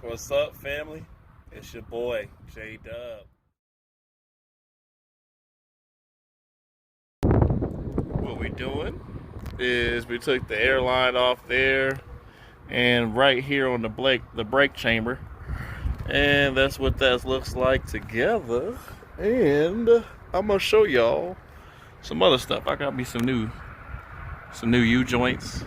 What's up, family? It's your boy, J-Dub. What we doing is we took the airline off there and right here on the brake chamber. And that's what that looks like together. And I'm gonna show y'all some other stuff. I got me some new U-joints.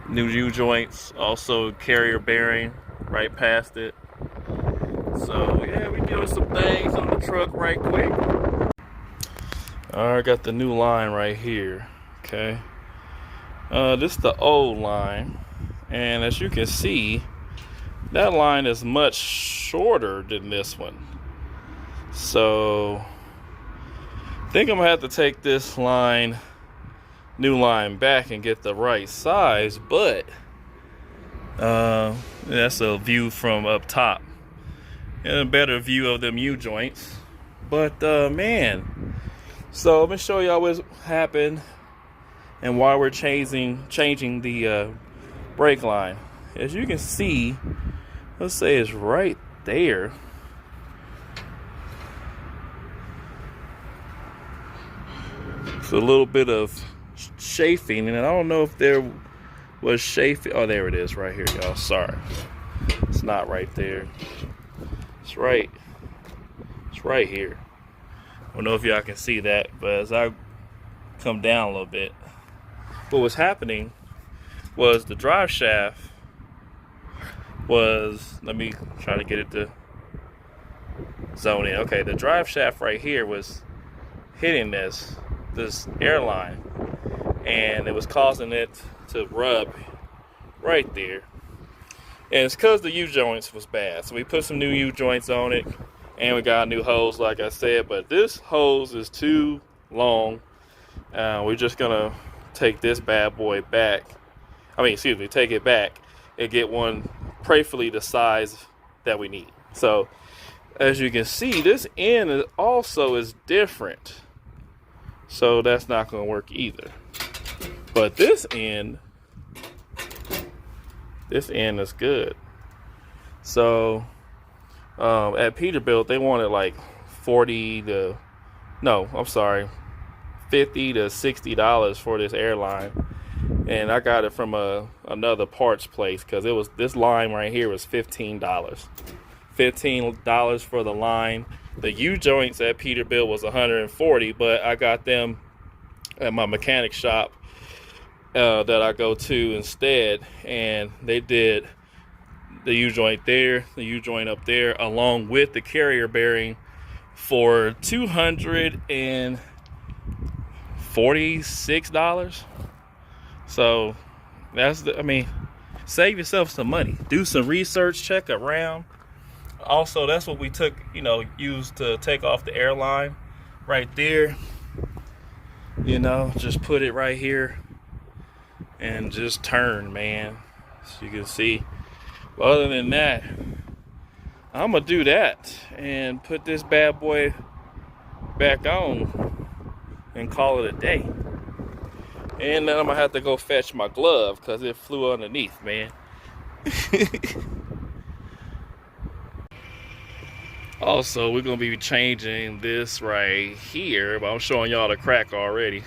New U-joints, also carrier bearing right past it. So yeah, we doing some things on the truck right quick. Alright, got the new line right here. Okay. This is the old line. And as you can see, that line is much shorter than this one. So I think I'm gonna have to take this new line back and get the right size, but that's a view from up top and a better view of them U-joints. But man, so let me show y'all what's happened and why we're changing the brake line. As you can see, let's say it's right there. It's a little bit of chafing, and I don't know if there was chafing. Oh, there it is right here, y'all. Sorry, it's not right there. It's right here. I don't know if y'all can see that, but as I come down a little bit, what was happening was the drive shaft was, let me try to get it to zone in. Okay, the drive shaft right here was hitting this airline, and it was causing it to rub right there. And it's because the U-joints was bad. So we put some new U-joints on it, and we got a new hose, like I said, but this hose is too long. We're just gonna take this bad boy back. Take it back and get one prayerfully the size that we need. So as you can see, this end also is different. So that's not gonna work either. But this end is good. So at Peterbilt, they wanted like $50 to $60 for this airline, and I got it from another parts place because this line right here was $15. $15 for the line. The U-joints at Peterbilt was $140, but I got them at my mechanic shop that I go to instead, and they did the U-joint there, the U-joint up there, along with the carrier bearing for $246. So save yourself some money. Do some research, check around. Also, that's what we used to take off the airline right there. Just put it right here and just turn, man. So you can see. But other than that, I'm gonna do that and put this bad boy back on and call it a day. And then I'm gonna have to go fetch my glove because it flew underneath, man. Also, we're gonna be changing this right here, but I'm showing y'all the crack already.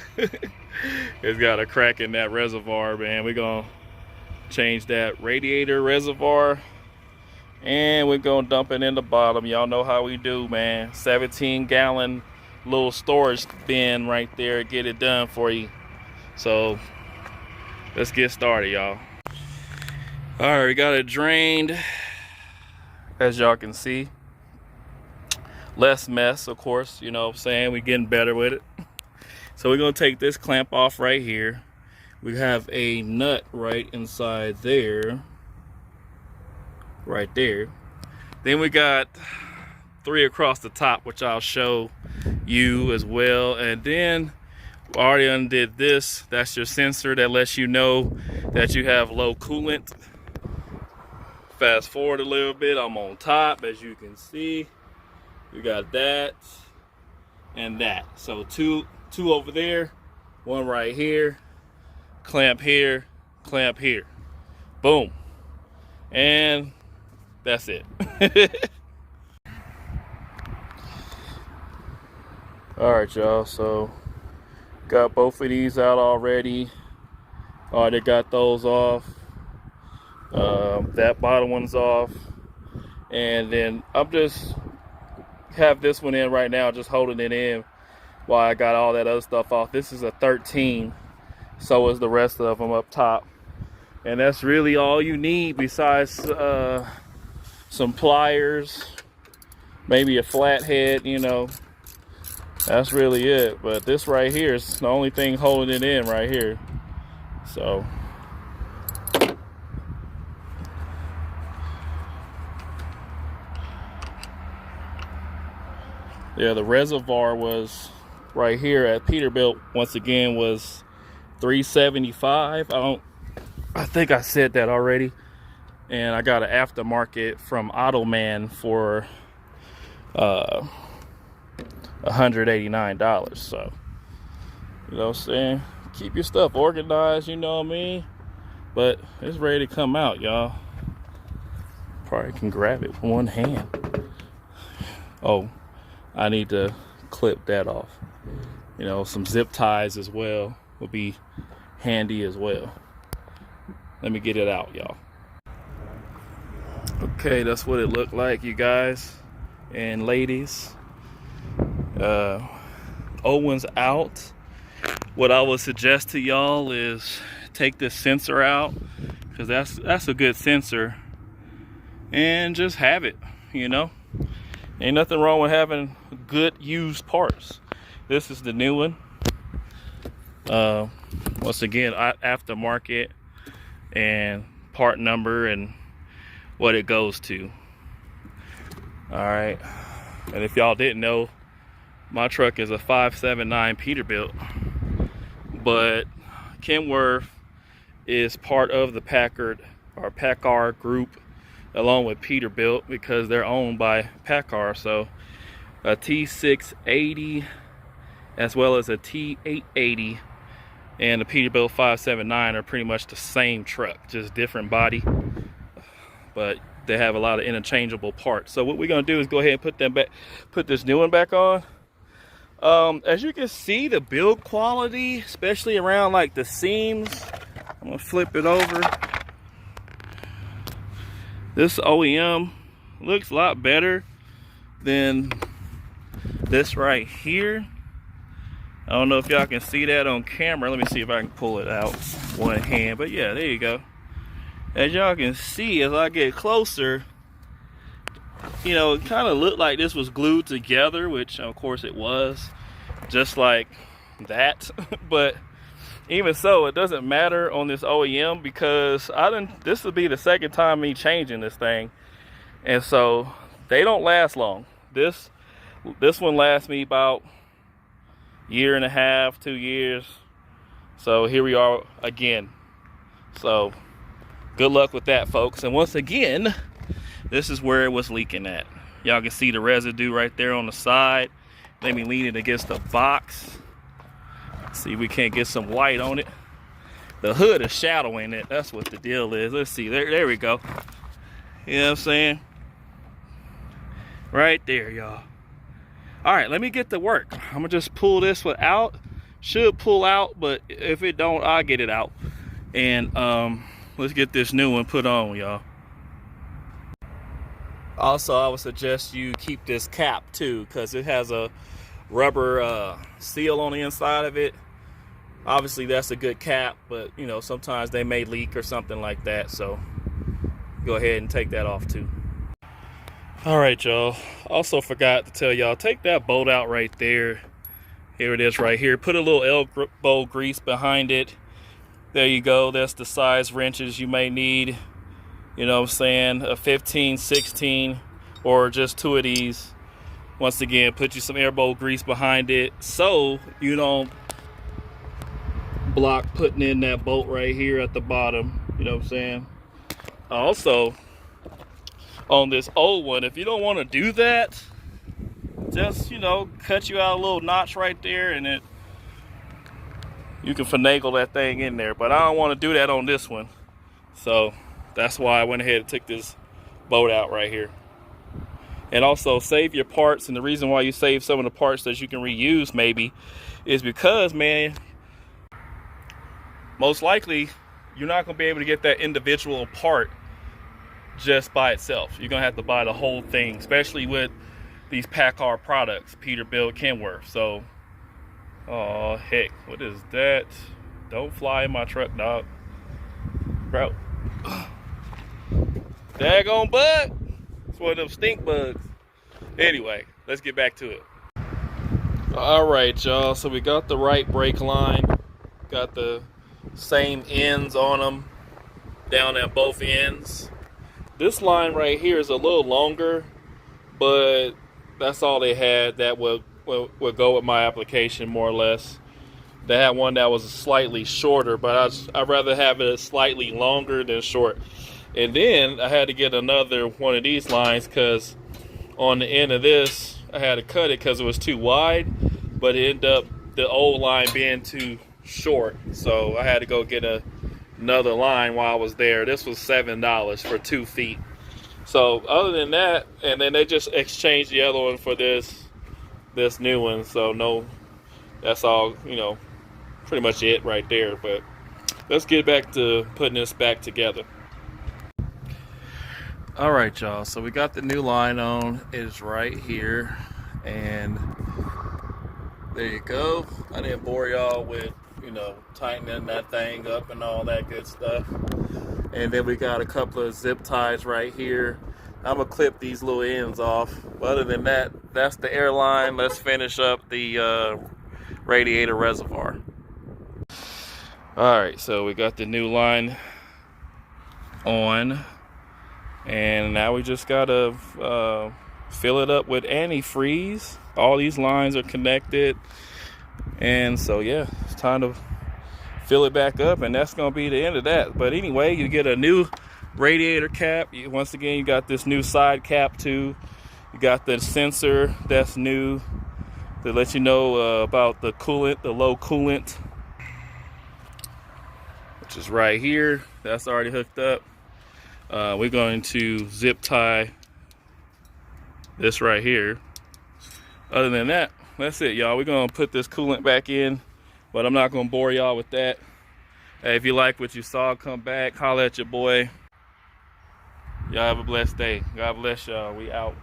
It's got a crack in that reservoir, man. We're gonna change that radiator reservoir, and we're gonna dump it in the bottom. Y'all know how we do, man. 17-gallon little storage bin right there. Get it done for you. So let's get started, y'all. All right, we got it drained, as y'all can see. Less mess, of course, you know what I'm saying? We're getting better with it. So we're gonna take this clamp off right here. We have a nut right inside there. Right there. Then we got 3 across the top, which I'll show you as well. And then we already undid this. That's your sensor that lets you know that you have low coolant. Fast forward a little bit, I'm on top, as you can see. We got that and that. So two over there, one right here, clamp here, boom. and that's it. All right, y'all, so got both of these out already. Already got those off. That bottom one's off, and then I'm just have this one in right now, just holding it in while I got all that other stuff off. This is a 13, so is the rest of them up top, and that's really all you need besides some pliers, maybe a flathead, you know. That's really it. But this right here is the only thing holding it in right here. So yeah, the reservoir was right here at Peterbilt, once again, was $375. I think I said that already. And I got an aftermarket from Automan for $189. So, you know what I'm saying? Keep your stuff organized, you know what I mean? But it's ready to come out, y'all. Probably can grab it with one hand. Oh, I need to clip that off. You know, some zip ties as well will be handy as well. Let me get it out, y'all. Okay, that's what it looked like, you guys and ladies. Old one's out. What I would suggest to y'all is take this sensor out, because that's a good sensor, and just have it, you know. Ain't nothing wrong with having good used parts. This is the new one. Once again, aftermarket and part number and what it goes to. All right, and if y'all didn't know, my truck is a 579 Peterbilt, but Kenworth is part of the PACCAR group, along with Peterbilt, because they're owned by PACCAR. So a T680 as well as a T880 and the Peterbilt 579 are pretty much the same truck, just different body, but they have a lot of interchangeable parts. So what we're gonna do is go ahead and put this new one back on. As you can see, the build quality, especially around like the seams, I'm gonna flip it over. This OEM looks a lot better than this right here. I don't know if y'all can see that on camera. Let me see if I can pull it out with one hand. But yeah, there you go. As y'all can see, as I get closer, you know, it kind of looked like this was glued together, which of course it was, just like that. But even so, it doesn't matter on this OEM, because this will be the second time me changing this thing, and so they don't last long. This one lasts me about a year and a half, 2 years. So here we are again. So good luck with that, folks. And once again, this is where it was leaking at. Y'all can see the residue right there on the side. Let me lean it against the box. See if we can't get some white on it. The hood is shadowing it. That's what the deal is. Let's see. There we go. You know what I'm saying? Right there, y'all. All right, let me get to work. I'm gonna just pull this one out. Should pull out, but if it don't, I'll get it out. And let's get this new one put on, y'all. Also, I would suggest you keep this cap too, because it has a rubber seal on the inside of it. Obviously that's a good cap, but you know, sometimes they may leak or something like that, so go ahead and take that off too. All right, y'all, also forgot to tell y'all, take that bolt out right there. Here it is right here. Put a little elbow grease behind it. There you go. That's the size wrenches you may need. You know what I'm saying? A 15, 16, or just two of these. Once again, put you some elbow grease behind it so you don't block putting in that bolt right here at the bottom. You know what I'm saying? Also, on this old one, if you don't want to do that, just, you know, cut you out a little notch right there, and you can finagle that thing in there. But I don't want to do that on this one. So that's why I went ahead and took this bolt out right here. And also save your parts. And the reason why you save some of the parts that you can reuse maybe is because, man, most likely you're not going to be able to get that individual part just by itself. You're going to have to buy the whole thing, especially with these PACCAR products, Peterbilt, Kenworth. So, oh heck, what is that? Don't fly in my truck, dog. Bro. Daggone bug. It's one of them stink bugs. Anyway, let's get back to it. All right, y'all. So we got the right brake line. Got the same ends on them down at both ends. This line right here is a little longer, but that's all they had that would go with my application more or less. They had one that was slightly shorter, but I'd rather have it slightly longer than short. And then I had to get another one of these lines because on the end of this, I had to cut it because it was too wide, but it ended up the old line being too short. So I had to go get another line while I was there. This was $7 for 2 feet. So other than that, and then they just exchanged the other one for this new one. So no, that's all, you know, pretty much it right there. But let's get back to putting this back together. All right, y'all, so we got the new line on. It's right here, and there you go. I didn't bore y'all with, you know, tightening that thing up and all that good stuff. And then we got a couple of zip ties right here. I'm gonna clip these little ends off. But other than that, that's the air line. Let's finish up the radiator reservoir. All right, so we got the new line on. And now we just gotta fill it up with antifreeze. All these lines are connected, and so yeah, it's time to fill it back up, and that's gonna be the end of that. But anyway, you get a new radiator cap. Once again, you got this new side cap too. You got the sensor that's new to let you know about the coolant, the low coolant, which is right here. That's already hooked up. We're going to zip tie this right here. Other than that, that's it, y'all. We're going to put this coolant back in, but I'm not going to bore y'all with that. Hey, if you like what you saw, come back, holler at your boy. Y'all have a blessed day. God bless y'all. We out.